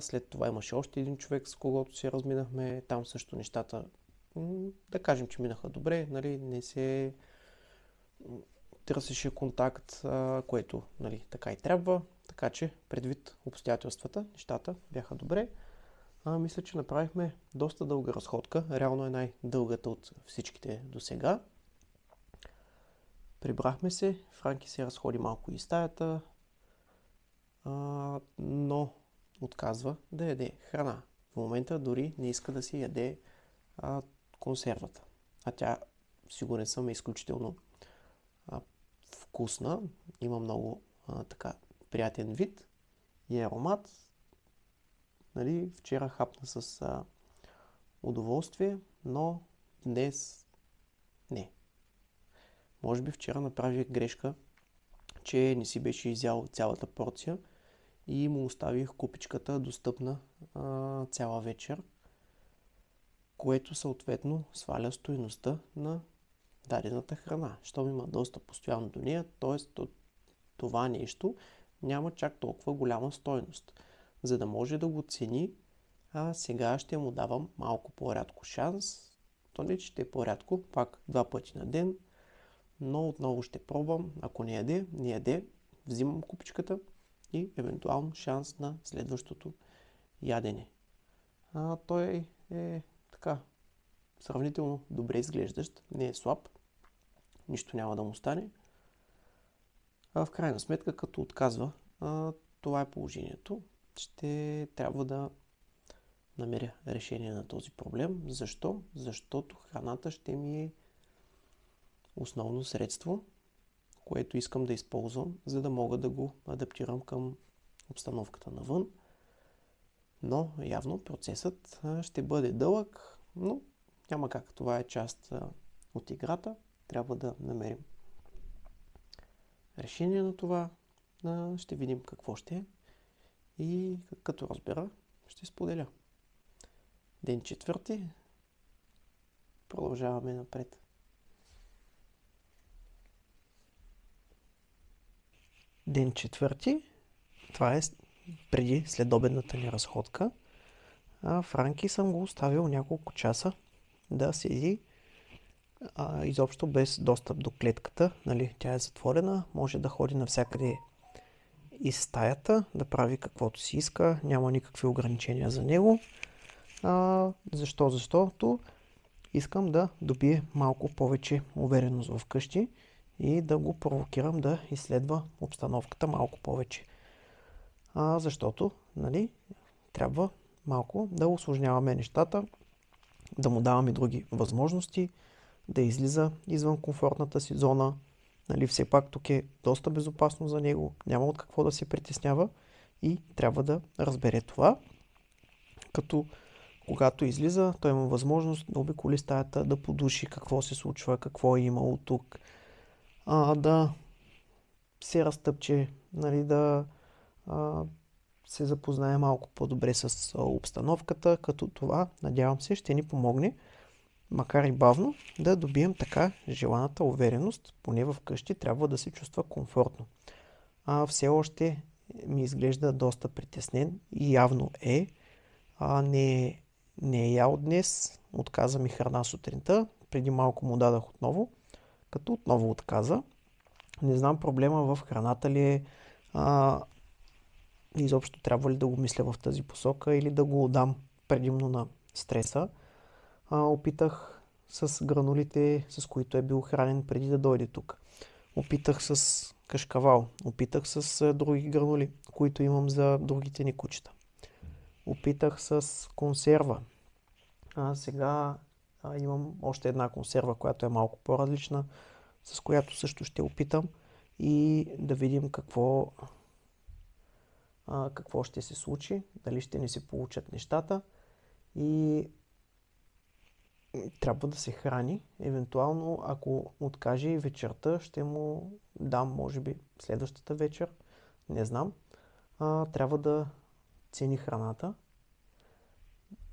След това имаше още един човек, с когото се разминахме. Там също нещата, да кажем, че минаха добре. Нали, не се търсеше контакт, което нали, така и трябва. Така че, предвид обстоятелствата, нещата бяха добре. Мисля, че направихме доста дълга разходка. Реално е най-дългата от всичките до сега. Прибрахме се. Франки се разходи малко из стаята, но отказва да яде храна. В момента дори не иска да си яде консервата. Тя, сигурен съм, е изключително вкусна. Има много така приятен вид и аромат. Нали, вчера хапна с удоволствие, но днес не. Може би вчера направих грешка, че не си беше изял цялата порция и му оставих купичката достъпна цяла вечер, което съответно сваля стойността на дадената храна. Щом има достъп постоянно до нея, т.е. това нещо няма чак толкова голяма стойност. За да може да го цени, сега ще му давам малко по-рядко шанс. То не, че ще е по-рядко, пак 2 пъти на ден, но отново ще пробвам. Ако не яде, взимам купичката и евентуално шанс на следващото ядене. Той е така сравнително добре изглеждащ, не е слаб, нищо няма да му стане. В крайна сметка, като отказва, това е положението. Ще трябва да намеря решение на този проблем. Защо? Защото храната ще ми е основно средство, което искам да използвам, за да мога да го адаптирам към обстановката навън. Но явно процесът ще бъде дълъг, но няма как. Това е част от играта. Трябва да намерим решение на това. Ще видим какво ще е и като разбера, ще споделя. Ден 4. Продължаваме напред. Ден 4. Това е преди следобедната ни разходка. Франки съм го оставил няколко часа да седи изобщо без достъп до клетката. Нали, тя е затворена, може да ходи навсякъде из стаята, да прави каквото си иска, няма никакви ограничения за него. Защо? Защото искам да добие малко повече увереност вкъщи и да го провокирам да изследва обстановката малко повече. Защото, нали, трябва малко да усложняваме нещата, да му даваме други възможности, да излиза извън комфортната си зона. Нали, все пак тук е доста безопасно за него, няма от какво да се притеснява и трябва да разбере това. Като когато излиза, той има възможност да обиколи стаята, да подуши какво се случва, какво е имало тук, да се разтъпче, нали, да се запознае малко по-добре с обстановката, като това, надявам се, ще ни помогне, макар и бавно, да добием така желаната увереност, поне в къщи трябва да се чувства комфортно. Все още ми изглежда доста притеснен и явно е. Не е ял днес, отказа ми храна сутринта, преди малко му дадах отново, като отново отказа. Не знам проблема в храната ли е, изобщо трябва ли да го мисля в тази посока или да го отдам предимно на стреса. Опитах с гранулите, с които е бил хранен преди да дойде тук. Опитах с кашкавал, опитах с други гранули, които имам за другите ни кучета. Опитах с консерва. Сега имам още една консерва, която е малко по-различна, с която също ще опитам и да видим какво ще се случи, дали ще ни се получат нещата и трябва да се храни. Евентуално, ако откаже и вечерта, ще му дам, може би, следващата вечер. Не знам. Трябва да цени храната,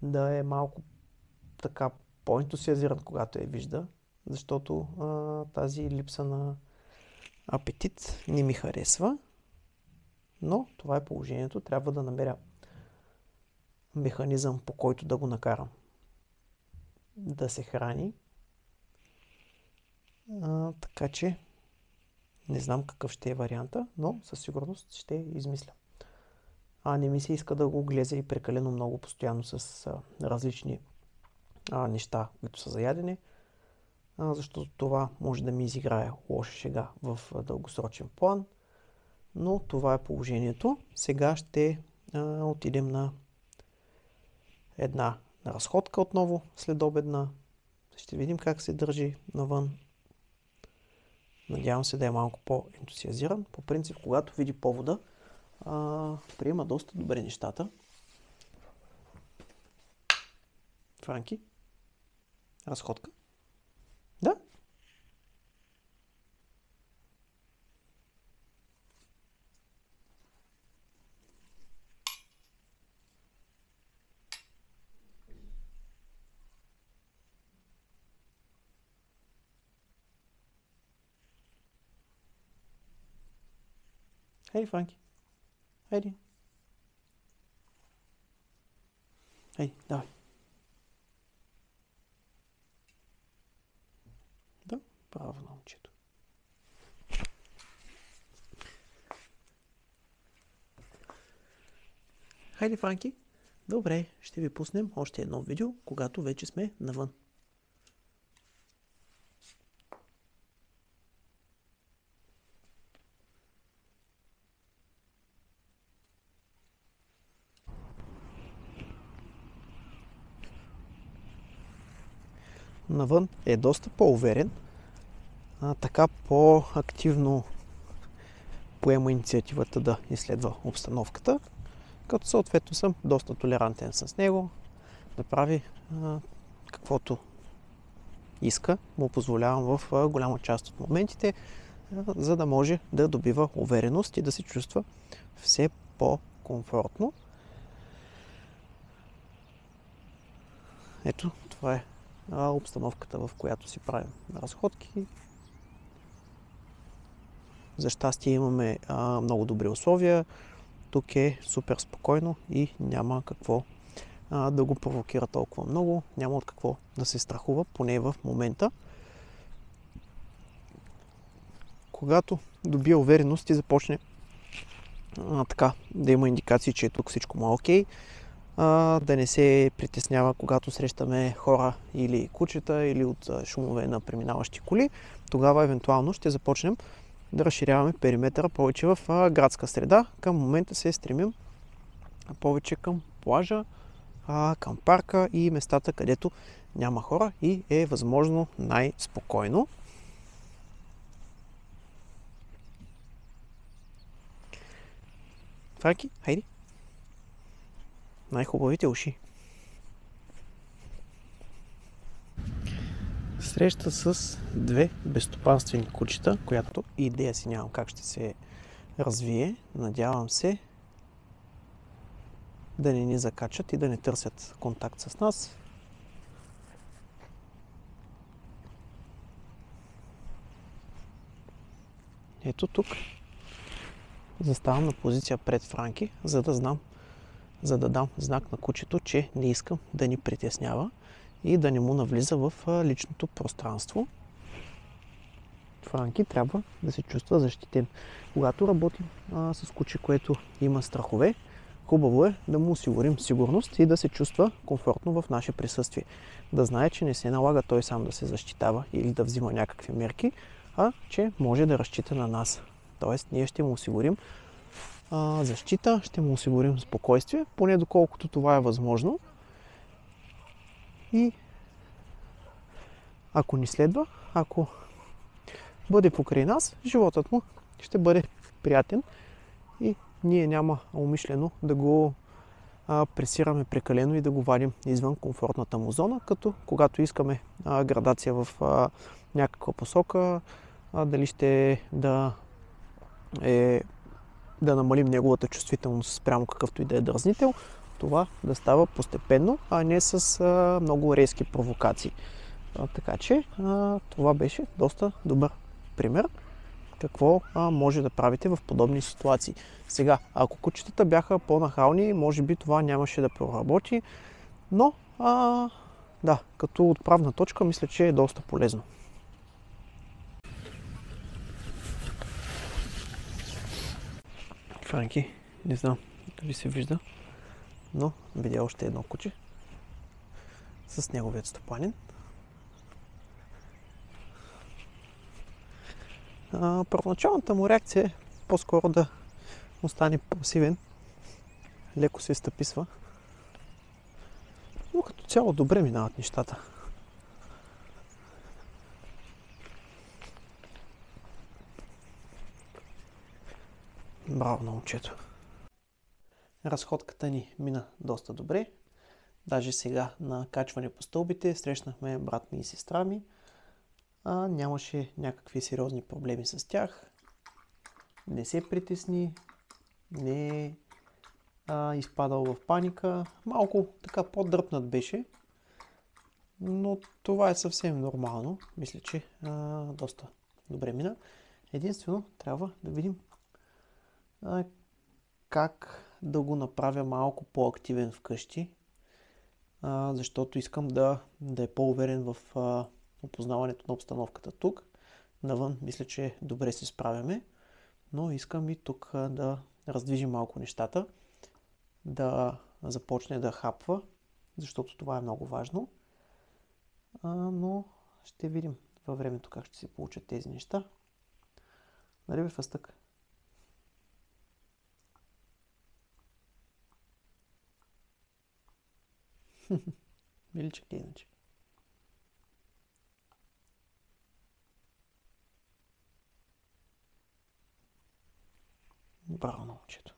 да е малко така по-ентусиазиран, когато я вижда, защото тази липса на апетит не ми харесва. Но това е положението. Трябва да намеря механизъм, по който да го накарам да се храни. Така че не знам какъв ще е варианта, но със сигурност ще измисля. Не ми се иска да го глезя и прекалено много постоянно с различни неща, които са за ядене, защото това може да ми изиграе лоша шега в дългосрочен план. Но това е положението. Сега ще отидем на една разходка отново, следобедна. Ще видим как се държи навън. Надявам се да е малко по-ентусиазиран. По принцип, когато види повода, приема доста добре нещата. Франки? Разходка? Да? Хайде, Франки. Хайде. Хайде, давай. Да, право на момчето. Хайде, Франки. Добре, ще ви пуснем още едно видео, когато вече сме навън. навън е доста по-уверен, така по-активно поема инициативата да изследва обстановката, като съответно съм доста толерантен с него, да прави каквото иска, му позволявам в голяма част от моментите, за да може да добива увереност и да се чувства все по-комфортно. Ето, това е обстановката, в която си правим разходки. За щастие имаме много добри условия. Тук е супер спокойно и няма какво да го провокира толкова много. Няма от какво да се страхува, поне в момента. Когато добие увереност и започне така да има индикации, че тук всичко му е окей, да не се притеснява, когато срещаме хора или кучета, или от шумове на преминаващи коли, тогава евентуално ще започнем да разширяваме периметъра повече в градска среда. Към момента се стремим повече към плажа, към парка и местата, където няма хора и е възможно най-спокойно. Франки, хайди! Най-хубавите уши. Среща с две безстопанствени кучета, която идея си нямам как ще се развие. Надявам се да не ни закачат и да не търсят контакт с нас. Ето тук заставам на позиция пред Франки, за да дам знак на кучето, че не искам да ни притеснява и да не му навлиза в личното пространство. Франки трябва да се чувства защитен. Когато работим с куче, което има страхове, хубаво е да му осигурим сигурност и да се чувства комфортно в наше присъствие. Да знае, че не се налага той сам да се защитава или да взима някакви мерки, а че може да разчита на нас. Тоест, ние ще му осигурим защита, ще му осигурим спокойствие, поне доколкото това е възможно. И ако ни следва, ако бъде покрай нас, животът му ще бъде приятен и ние няма умишлено да го пресираме прекалено и да го вадим извън комфортната му зона, като когато искаме градация в някаква посока, дали ще да намалим неговата чувствителност спрямо какъвто и да е дразнител, това да става постепенно, а не с много резки провокации. Така че това беше доста добър пример какво може да правите в подобни ситуации. Сега, ако кучетата бяха по-нахални, може би това нямаше да проработи, но да, като отправна точка мисля, че е доста полезно. Франки, не знам дали се вижда, но видя още едно куче с неговият стопанин. Първоначалната му реакция е по-скоро да остане пасивен, леко се стъписва, но като цяло добре минават нещата. Браво на момчето! Разходката ни мина доста добре. Даже сега на качване по стълбите срещнахме брат ми и сестра ми. Нямаше някакви сериозни проблеми с тях. Не се притесни, не е изпадал в паника. Малко така по-дръпнат беше, но това е съвсем нормално. Мисля, че доста добре мина. Единствено трябва да видим как да го направя малко по-активен вкъщи, защото искам да е по-уверен в опознаването на обстановката тук. Навън мисля, че добре се справяме, но искам и тук да раздвижим малко нещата, да започне да хапва, защото това е много важно. Но ще видим във времето как ще се получат тези неща. Нали бе, Фъстък? Миличък ли иначе? Браво на момчето.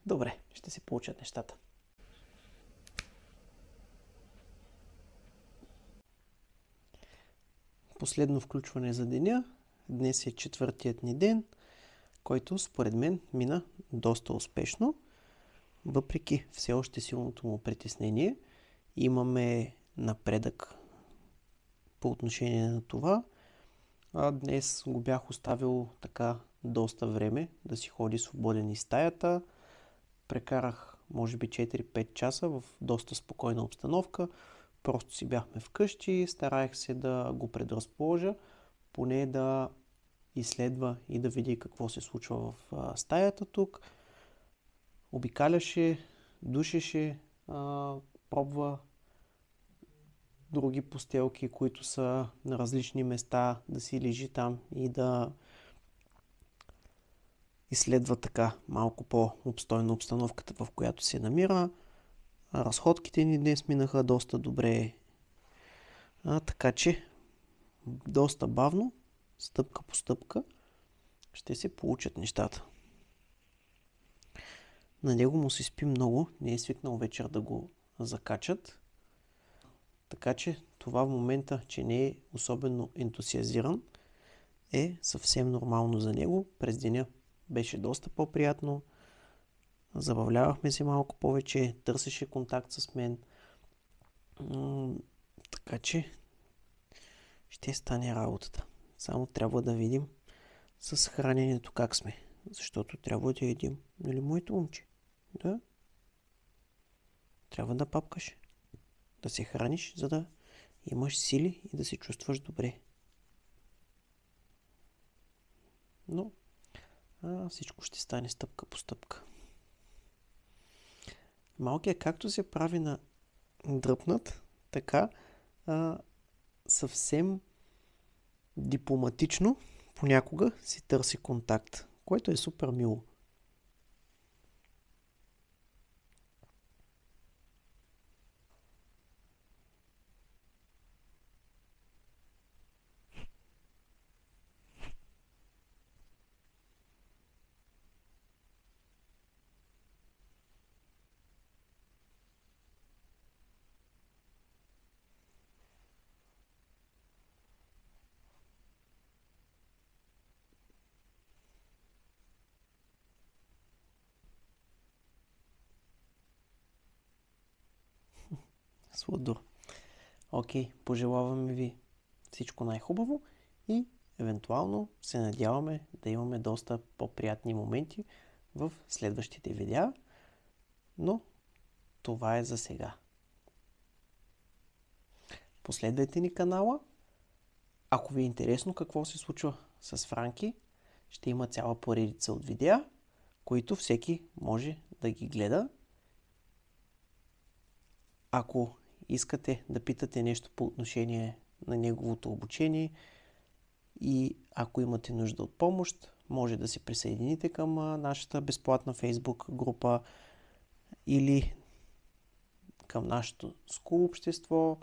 Добре, ще се получат нещата. Последно включване за деня. Днес е четвъртият ни ден, който според мен мина доста успешно. Въпреки все още силното му притеснение, имаме напредък по отношение на това. Днес го бях оставил така доста време да си ходи свободен из стаята. Прекарах може би 4-5 часа в доста спокойна обстановка. Просто си бяхме вкъщи, стараех се да го предразположа, поне да изследва и да види какво се случва в стаята тук. Обикаляше, душеше, пробва други постелки, които са на различни места, да си лежи там и да изследва така малко по-обстойно обстановката, в която се намира. Разходките ни днес минаха доста добре, така че доста бавно, стъпка по стъпка, ще се получат нещата. На него му се спи много, не е свикнал вечер да го закачат. Така че това в момента, че не е особено ентусиазиран, е съвсем нормално за него. През деня беше доста по-приятно. Забавлявахме се малко повече, търсеше контакт с мен. Така че ще стане работата. Само трябва да видим с храненето как сме. Защото трябва да ядим. Нали, моето момче? Да? Трябва да папкаш. Да се храниш, за да имаш сили и да се чувстваш добре. Но всичко ще стане стъпка по стъпка. Малкият както се прави на дръпнат, така съвсем дипломатично понякога си търси контакт, което е супер мило. Сладур. Окей, пожелаваме ви всичко най-хубаво и евентуално се надяваме да имаме доста по-приятни моменти в следващите видеа, но това е за сега. Последвайте ни канала. Ако ви е интересно какво се случва с Франки, ще има цяла поредица от видеа, които всеки може да ги гледа. Ако искате да питате нещо по отношение на неговото обучение и ако имате нужда от помощ, може да се присъедините към нашата безплатна Facebook група или към нашето School общество.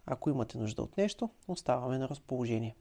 Ако имате нужда от нещо, оставаме на разположение.